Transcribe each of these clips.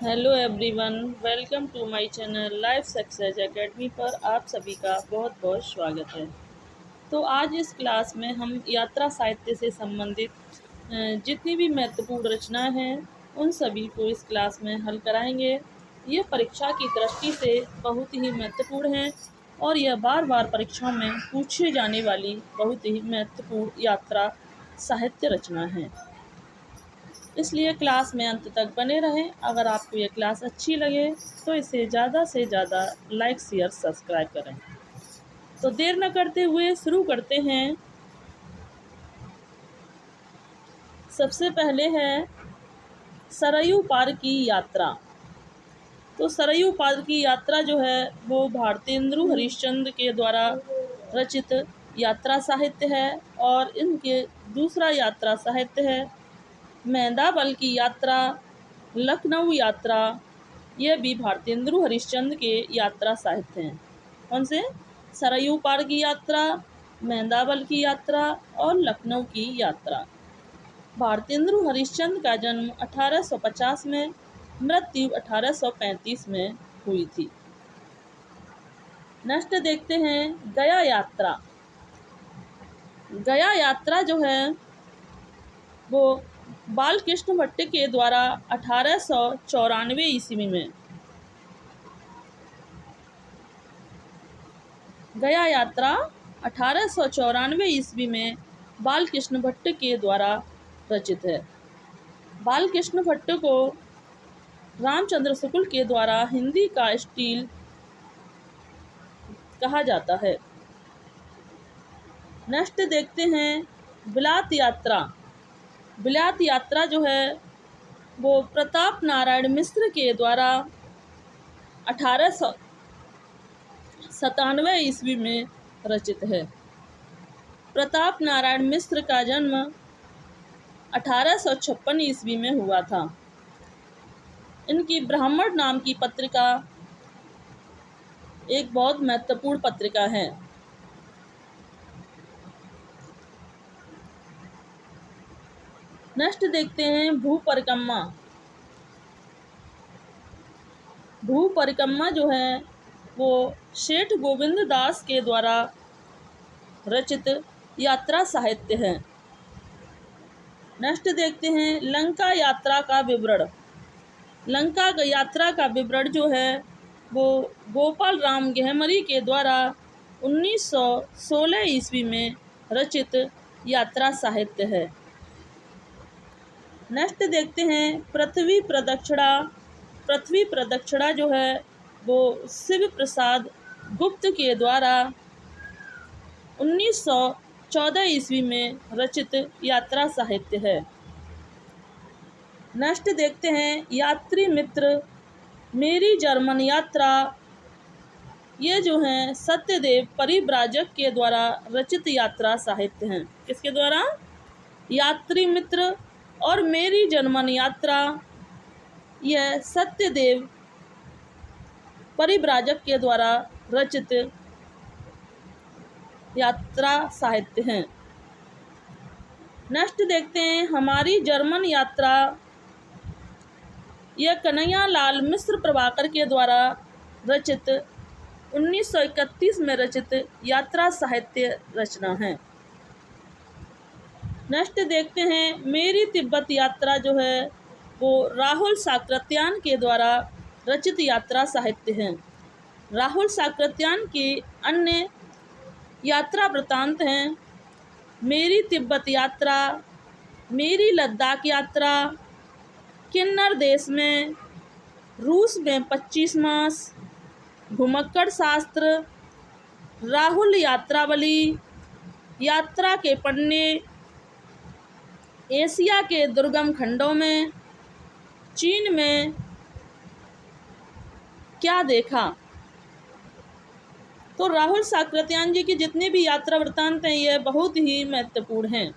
Hello everyone, welcome to my channel life success academy पर आप सभी का बहुत बहुत स्वागत है। तो आज इस क्लास में हम यात्रा साहित्य से संबंधित जितनी भी महत्वपूर्ण रचनाएं हैं उन सभी को इस क्लास में हल कराएंगे। ये परीक्षा की दृष्टि से बहुत ही महत्वपूर्ण है और यह बार बार परीक्षाओं में पूछी जाने वाली बहुत ही महत्वपूर्ण यात्रा साहित्य रचना है। इसलिए क्लास में अंत तक बने रहें। अगर आपको ये क्लास अच्छी लगे तो इसे ज़्यादा से ज़्यादा लाइक शेयर सब्सक्राइब करें। तो देर न करते हुए शुरू करते हैं। सबसे पहले है सरयू पार की यात्रा। तो सरयू पार की यात्रा जो है वो भारतेंदु हरिश्चंद्र के द्वारा रचित यात्रा साहित्य है और इनके दूसरा यात्रा साहित्य है मेंदाबल की यात्रा, लखनऊ यात्रा। यह भी भारतेंदु हरिश्चंद्र के यात्रा साहित्य हैं। कौन से? सरयू पार की यात्रा, मेंदाबल की यात्रा और लखनऊ की यात्रा। भारतेंदु हरिश्चंद्र का जन्म 1850 में, मृत्यु 1835 में हुई थी। नेक्स्ट देखते हैं गया यात्रा। गया यात्रा जो है वो बालकृष्ण भट्ट के द्वारा 1894 ईस्वी में, गया यात्रा 1894 ईस्वी में बालकृष्ण भट्ट के द्वारा रचित है। बालकृष्ण भट्ट को रामचंद्र शुक्ल के द्वारा हिंदी का स्टील कहा जाता है। नेक्स्ट देखते हैं बिलात यात्रा। बिलात यात्रा जो है वो प्रताप नारायण मिश्र के द्वारा 1897 ईस्वी में रचित है। प्रताप नारायण मिश्र का जन्म 1856 ईस्वी में हुआ था। इनकी ब्राह्मण नाम की पत्रिका एक बहुत महत्वपूर्ण पत्रिका है। नेक्स्ट देखते हैं भू परिक्रमा। भू परिक्रमा जो है वो सेठ गोविंद दास के द्वारा रचित यात्रा साहित्य है। नेक्स्ट देखते हैं लंका यात्रा का विवरण। लंका यात्रा का विवरण जो है वो गोपाल राम गहमरी के द्वारा 1916 ईस्वी में रचित यात्रा साहित्य है। नेक्स्ट देखते हैं पृथ्वी प्रदक्षिणा। पृथ्वी प्रदक्षिणा जो है वो शिव प्रसाद गुप्त के द्वारा 1914 ईस्वी में रचित यात्रा साहित्य है। नेक्स्ट देखते हैं यात्री मित्र मेरी जर्मन यात्रा। ये जो हैं सत्यदेव परिव्राजक के द्वारा रचित यात्रा साहित्य हैं। किसके द्वारा? यात्री मित्र और मेरी जर्मन यात्रा, यह सत्यदेव परिव्राजक के द्वारा रचित यात्रा साहित्य हैं। नेक्स्ट देखते हैं हमारी जर्मन यात्रा। यह कन्हैया लाल मिश्र प्रभाकर के द्वारा रचित 1931 में रचित यात्रा साहित्य रचना है। नेक्स्ट देखते हैं मेरी तिब्बत यात्रा जो है वो राहुल साकृत्यान के द्वारा रचित यात्रा साहित्य है। राहुल साकृत्यान की अन्य यात्रा वृत्तांत हैं मेरी तिब्बत यात्रा, मेरी लद्दाख यात्रा, किन्नर देश में, रूस में 25 मास, घुमक्कड़ शास्त्र, राहुल यात्रावली, यात्रा के पन्ने, एशिया के दुर्गम खंडों में, चीन में क्या देखा। तो राहुल साकृत्यान जी की जितने भी यात्रा वृत्तांत हैं ये बहुत ही महत्वपूर्ण हैं।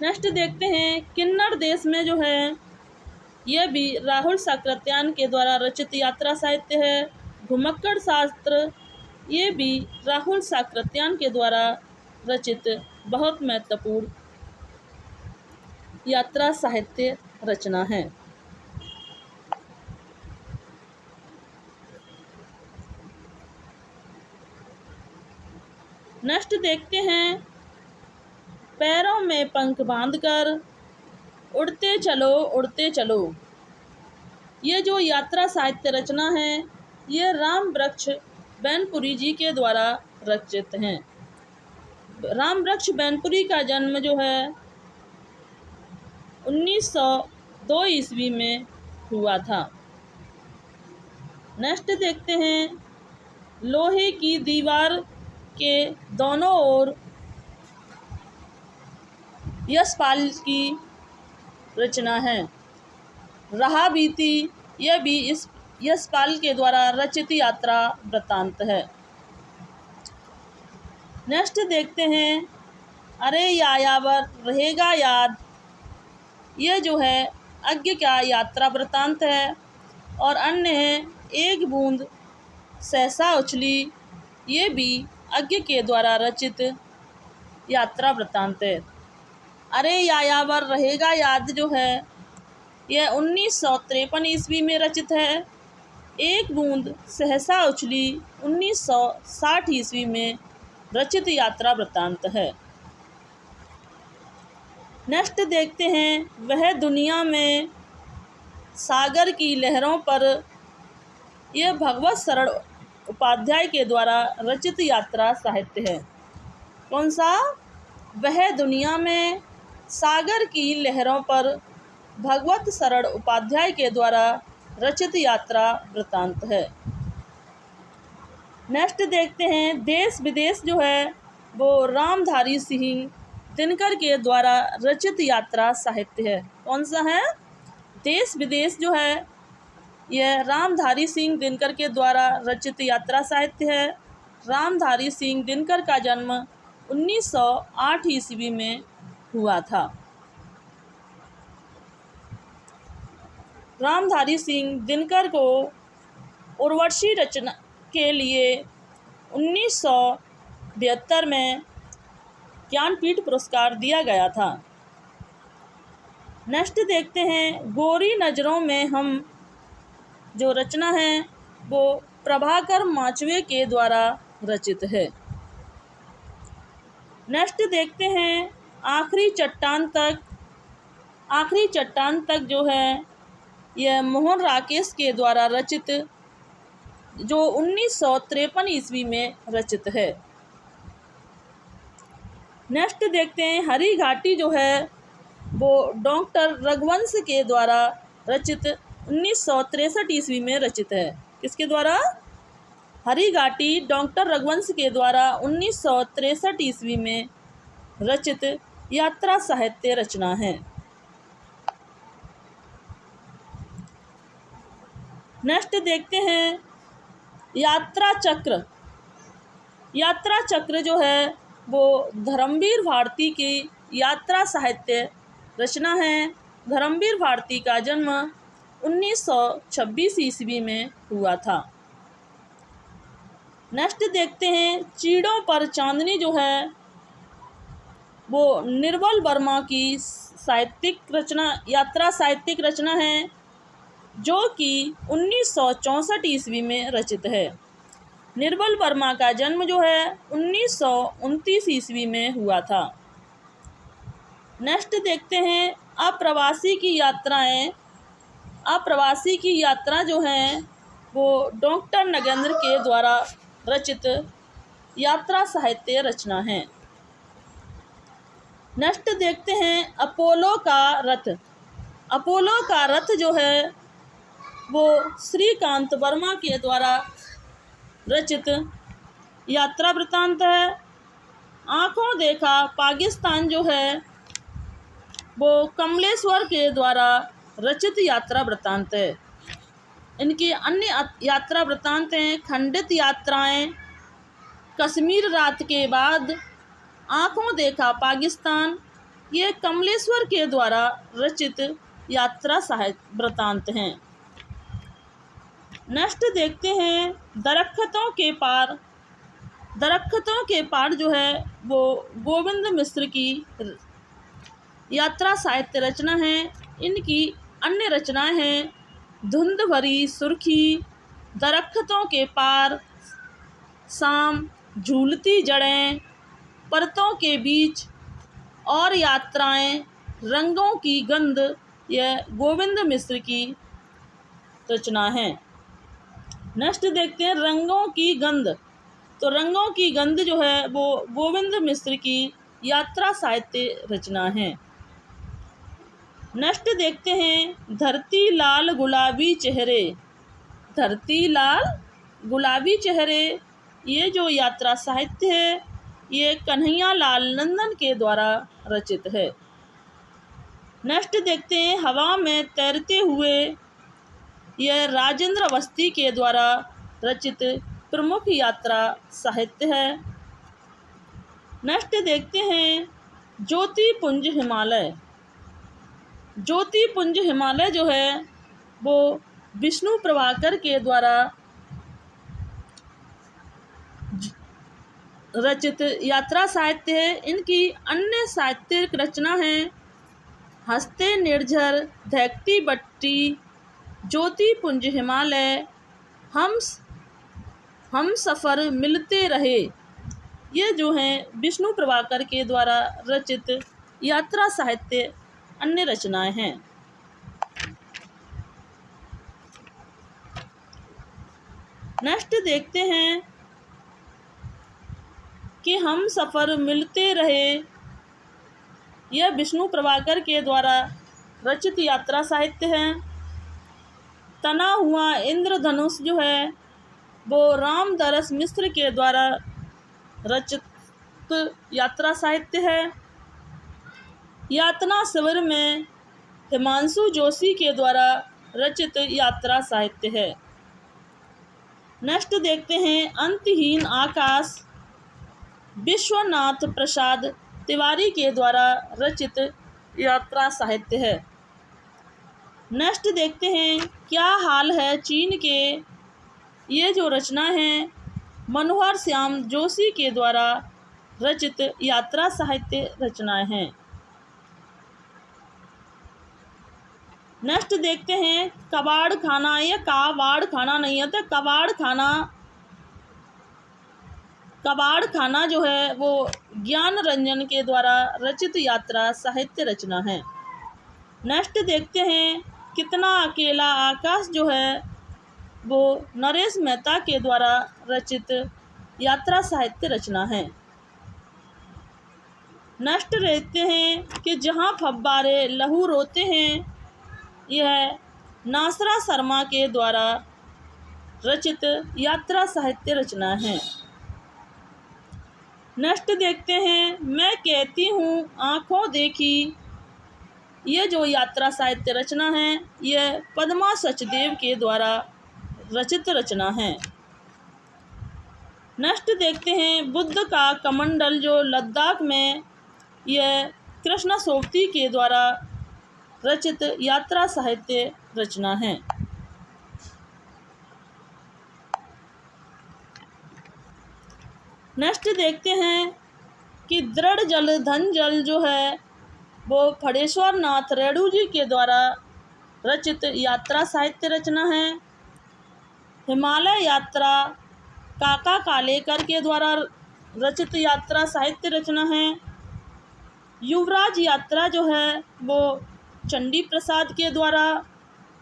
नेक्स्ट देखते हैं किन्नर देश में जो है यह भी राहुल साकृत्यान के द्वारा रचित यात्रा साहित्य है। घुमक्कड़ शास्त्र ये भी राहुल साकृत्यान के द्वारा रचित बहुत महत्वपूर्ण यात्रा साहित्य रचना है। नेक्स्ट देखते हैं, पैरों में पंख बांधकर उड़ते चलो उड़ते चलो। ये जो यात्रा साहित्य रचना है, ये राम वृक्ष बैनपुरी जी के द्वारा रचित हैं। राम वृक्ष बैनपुरी का जन्म जो है 1902 ईस्वी में हुआ था। नेक्स्ट देखते हैं, लोहे की दीवार के दोनों ओर यशपाल की रचना है। रहा बीती, यह भी इस यशपाल के द्वारा रचित यात्रा वृत्तांत है। नेक्स्ट देखते हैं, अरे यायावर रहेगा याद, यह जो है अज्ञ का यात्रा वृत्तांत है। और अन्य है, एक बूंद सहसा उछली, ये भी अज्ञ के द्वारा रचित यात्रा वृत्तांत है। अरे यायावर रहेगा याद जो है, यह 1953 ईस्वी में रचित है। एक बूंद सहसा उछली 1960 ईस्वी में रचित यात्रा वृत्तांत है। नेक्स्ट देखते हैं, वह दुनिया में सागर की लहरों पर, यह भगवत शरण उपाध्याय के द्वारा रचित यात्रा साहित्य है। कौन सा? वह दुनिया में सागर की लहरों पर, भगवत शरण उपाध्याय के द्वारा रचित यात्रा वृत्तांत है। नेक्स्ट देखते हैं, देश विदेश जो है वो रामधारी सिंह दिनकर के द्वारा रचित यात्रा साहित्य है। कौन सा है? देश विदेश जो है यह रामधारी सिंह दिनकर के द्वारा रचित यात्रा साहित्य है। रामधारी सिंह दिनकर का जन्म 1908 ईस्वी में हुआ था। रामधारी सिंह दिनकर को उर्वशी रचना के लिए 1972 में ज्ञानपीठ पुरस्कार दिया गया था। नेक्स्ट देखते हैं, गोरी नज़रों में हम जो रचना है वो प्रभाकर माचवे के द्वारा रचित है। नेक्स्ट देखते हैं, आखिरी चट्टान तक। आखिरी चट्टान तक जो है यह मोहन राकेश के द्वारा रचित, जो 1953 ईस्वी में रचित है। नेक्स्ट देखते हैं, हरी घाटी जो है वो डॉक्टर रघुवंश के द्वारा रचित 1963 ईस्वी में रचित है। किसके द्वारा? हरी घाटी डॉक्टर रघुवंश के द्वारा 1963 ईस्वी में रचित यात्रा साहित्य रचना है। नेक्स्ट देखते हैं, यात्रा चक्र। यात्रा चक्र जो है वो धर्मवीर भारती की यात्रा साहित्य रचना है। धर्मवीर भारती का जन्म 1926 ईस्वी में हुआ था। नेक्स्ट देखते हैं, चीड़ों पर चांदनी जो है वो निर्मल वर्मा की साहित्यिक रचना, यात्रा साहित्यिक रचना है, जो कि 1964 ईस्वी में रचित है। निर्मल वर्मा का जन्म जो है 1929 ईस्वी में हुआ था। नेक्स्ट देखते हैं, अप्रवासी की यात्राएं। अप्रवासी की यात्रा जो है वो डॉक्टर नगेंद्र के द्वारा रचित यात्रा साहित्य रचना है। नेक्स्ट देखते हैं, अपोलो का रथ। अपोलो का रथ जो है वो श्रीकांत वर्मा के द्वारा रचित यात्रा वृत्तांत है। आँखों देखा पाकिस्तान जो है वो कमलेश्वर के द्वारा रचित यात्रा वृत्तांत है। इनकी अन्य यात्रा वृत्तांत हैं, खंडित यात्राएं, कश्मीर रात के बाद, आँखों देखा पाकिस्तान, ये कमलेश्वर के द्वारा रचित यात्रा साहित्य वृत्तांत हैं। नेक्स्ट देखते हैं, दरख्तों के पार। दरख्तों के पार जो है वो गोविंद मिश्र की यात्रा साहित्य रचना है। इनकी अन्य रचनाएं हैं, धुंध भरी सुर्खी, दरख्तों के पार, शाम, झूलती जड़ें, परतों के बीच और यात्राएं, रंगों की गंध, यह गोविंद मिश्र की रचना है। नेक्स्ट देखते हैं रंगों की गंध। तो रंगों की गंध जो है वो गोविंद मिश्र की यात्रा साहित्य रचना है। नेक्स्ट देखते हैं धरती लाल गुलाबी चेहरे। धरती लाल गुलाबी चेहरे, ये जो यात्रा साहित्य है ये कन्हैया लाल नंदन के द्वारा रचित है। नेक्स्ट देखते हैं हवा में तैरते हुए, यह राजेंद्र अवस्थी के द्वारा रचित प्रमुख यात्रा साहित्य है। नेक्स्ट देखते हैं ज्योतिपुंज हिमालय। ज्योतिपुंज हिमालय जो है वो विष्णु प्रभाकर के द्वारा रचित यात्रा साहित्य है। इनकी अन्य साहित्यिक रचना है हस्ते निर्झर, धैकती बट्टी, ज्योतिपुंज हिमालय, हम सफ़र मिलते रहे। ये जो हैं विष्णु प्रभाकर के द्वारा रचित यात्रा साहित्य अन्य रचनाएं हैं। नेक्स्ट देखते हैं कि हम सफ़र मिलते रहे, यह विष्णु प्रभाकर के द्वारा रचित यात्रा साहित्य है। तना हुआ इंद्रधनुष जो है वो रामदरस मिश्र के द्वारा रचित यात्रा साहित्य है। यातना शिविर में हिमांशु जोशी के द्वारा रचित यात्रा साहित्य है। नेक्स्ट देखते हैं अंतहीन आकाश, विश्वनाथ प्रसाद तिवारी के द्वारा रचित यात्रा साहित्य है। नेक्स्ट देखते हैं क्या हाल है चीन के, ये जो रचना है मनोहर श्याम जोशी के द्वारा रचित यात्रा साहित्य रचनाएं हैं। नेक्स्ट देखते हैं कबाड़ खाना, या कबाड़ खाना नहीं है तो कबाड़ खाना जो है वो ज्ञान रंजन के द्वारा रचित यात्रा साहित्य रचना है। नेक्स्ट देखते हैं कितना अकेला आकाश जो है वो नरेश मेहता के द्वारा रचित यात्रा साहित्य रचना है। नेक्स्ट देखते हैं कि जहाँ फव्वारे लहू रोते हैं, यह नासरा शर्मा के द्वारा रचित यात्रा साहित्य रचना है। नेक्स्ट देखते हैं मैं कहती हूँ आँखों देखी, ये जो यात्रा साहित्य रचना है यह पद्मा सचदेव के द्वारा रचित रचना है। नेक्स्ट देखते हैं बुद्ध का कमंडल जो लद्दाख में, यह कृष्ण सोबती के द्वारा रचित यात्रा साहित्य रचना है। नेक्स्ट देखते हैं कि दृढ़ जल धन जल जो है वो फणेश्वर नाथ रेणु जी के द्वारा रचित यात्रा साहित्य रचना है। हिमालय यात्रा काका कालेकर के द्वारा रचित यात्रा साहित्य रचना है। युवराज यात्रा जो है वो चंडी प्रसाद के द्वारा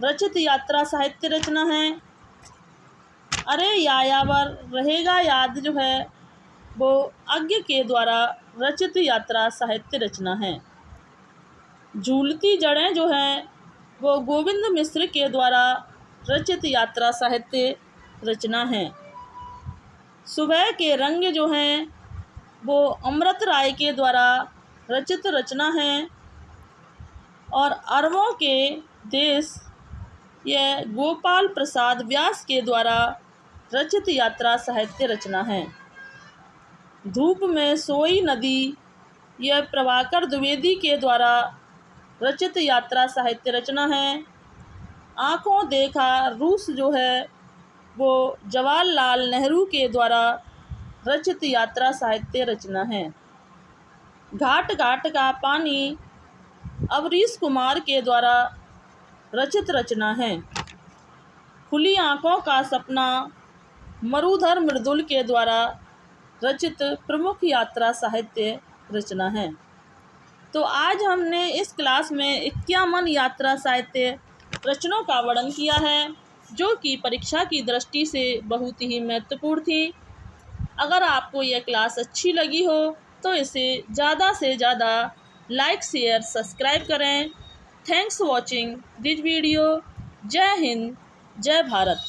रचित यात्रा साहित्य रचना है। अरे यायावर रहेगा याद जो है वो अज्ञ के द्वारा रचित यात्रा साहित्य रचना है। झूलती जड़ें जो हैं वो गोविंद मिश्र के द्वारा रचित यात्रा साहित्य रचना है। सुबह के रंग जो हैं वो अमृत राय के द्वारा रचित रचना है। और अरबों के देश, यह गोपाल प्रसाद व्यास के द्वारा रचित यात्रा साहित्य रचना है। धूप में सोई नदी, यह प्रभाकर द्विवेदी के द्वारा रचित यात्रा साहित्य रचना है। आँखों देखा रूस जो है वो जवाहरलाल नेहरू के द्वारा रचित यात्रा साहित्य रचना है। घाट घाट का पानी अवरीश कुमार के द्वारा रचित रचना है। खुली आँखों का सपना मरुधर मृदुल के द्वारा रचित प्रमुख यात्रा साहित्य रचना है। तो आज हमने इस क्लास में 51 यात्रा साहित्य रचनाओं का वर्णन किया है, जो कि परीक्षा की दृष्टि से बहुत ही महत्वपूर्ण थी। अगर आपको यह क्लास अच्छी लगी हो तो इसे ज़्यादा से ज़्यादा लाइक, शेयर, सब्सक्राइब करें। Thanks watching this video. जय हिंद, जय भारत।